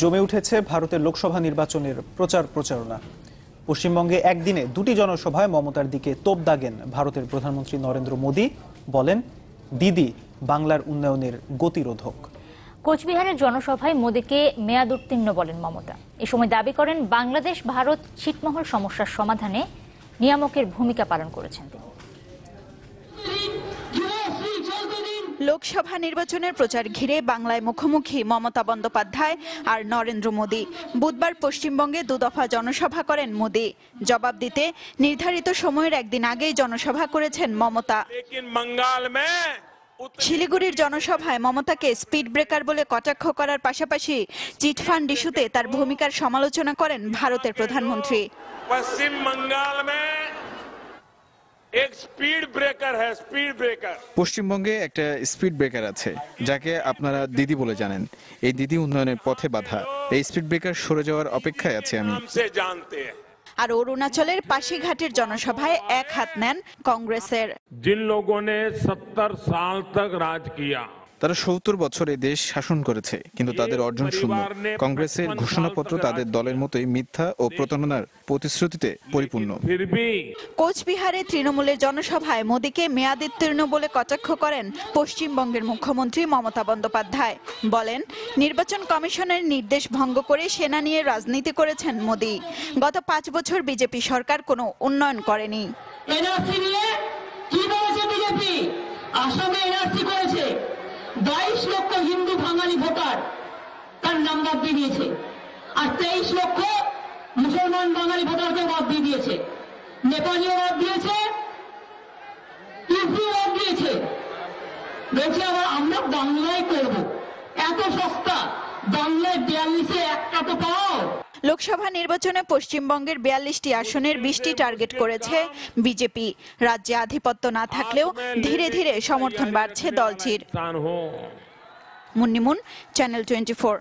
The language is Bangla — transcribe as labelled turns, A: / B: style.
A: জমে উঠেছে ভারতের লোকসভা নির্বাচনের প্রচারণা। পশ্চিমবঙ্গে একদিনে দুটি জনসভায় মমতার দিকে তোপ দাগেন ভারতের প্রধানমন্ত্রী নরেন্দ্র মোদী। বলেন, দিদি বাংলার উন্নয়নের গতিরোধক।
B: কোচবিহারের জনসভায় মোদীকে মেয়াদ উত্তীর্ণ বলেন মমতা। এ সময় দাবি করেন, বাংলাদেশ ভারত ছিটমহল সমস্যার সমাধানে নিয়ামকের ভূমিকা পালন করেছেন তিনি।
C: লোকসভা নির্বাচনের প্রচার ঘিরে বাংলায় মুখোমুখি মমতা বন্দ্যোপাধ্যায় আর নরেন্দ্র মোদী। বুধবার পশ্চিমবঙ্গে দুদফা জনসভা করেন মোদী। জবাব দিতে নির্ধারিত সময়ের একদিন আগেই জনসভা করেছেন মমতা। শিলিগুড়ির জনসভায় মমতাকে স্পিড ব্রেকার বলে কটাক্ষ করার পাশাপাশি চিটফান্ড ইস্যুতে তার ভূমিকার সমালোচনা করেন ভারতের প্রধানমন্ত্রী।
D: পশ্চিম বঙ্গাল এক স্পিড ব্রেকার
E: পশ্চিমবঙ্গে একটা স্পিড ব্রেকার আছে, যাকে আপনারা দিদি বলে জানেন। এই দিদি উন্নয়নের পথে বাধা। এই স্পিড ব্রেকার সরে যাওয়ার অপেক্ষায় আছে আমি।
C: আর অরুণাচলের পাশিঘাটের জনসভায় এক হাত নেন কংগ্রেসের।
D: जिन लोगों ने 70 साल तक राज किया,
E: তারা 70 বছর এই দেশ শাসন করেছে, কিন্তু তাদের অর্জন শূন্য। কংগ্রেসের ঘোষণাপত্র তাদের দলের মতোই মিথ্যা ও প্রতারণার প্রতিশ্রুতিতে পরিপূর্ণ।
C: কোচবিহারে তৃণমূলের জনসভায় মোদীকে মেয়াদোত্তীর্ণ বলে কটাক্ষ করেন পশ্চিমবঙ্গের মুখ্যমন্ত্রী মমতা বন্দ্যোপাধ্যায়। বলেন, নির্বাচন কমিশনের নির্দেশ ভঙ্গ করে সেনা নিয়ে রাজনীতি করেছেন মোদী। গত 5 বছর বিজেপি সরকার কোনো উন্নয়ন করেনি।
F: আসামে এনআরসি করেছে, 22 লক্ষ হিন্দু বাঙালি ভোটার তার নাম বাদ দিয়ে দিয়েছে, আর 23 লক্ষ মুসলমান বাঙালি ভোটারকে বাদ দিয়ে দিয়েছে। নেপালিও বাদ দিয়েছে, ইউপিও বাদ দিয়েছে। বলছে আবার আমরা বাংলায় করব। এত সস্তা, বাংলায় 42-এ একটা তো পাও।
C: লোকসভা নির্বাচনে পশ্চিমবঙ্গের 42টি আসনের 20টি টার্গেট করেছে বিজেপি। রাজ্যে আধিপত্য না থাকলেও ধীরে ধীরে সমর্থন বাড়ছে দলটির। মুন্নিমুন, চ্যানেল 24।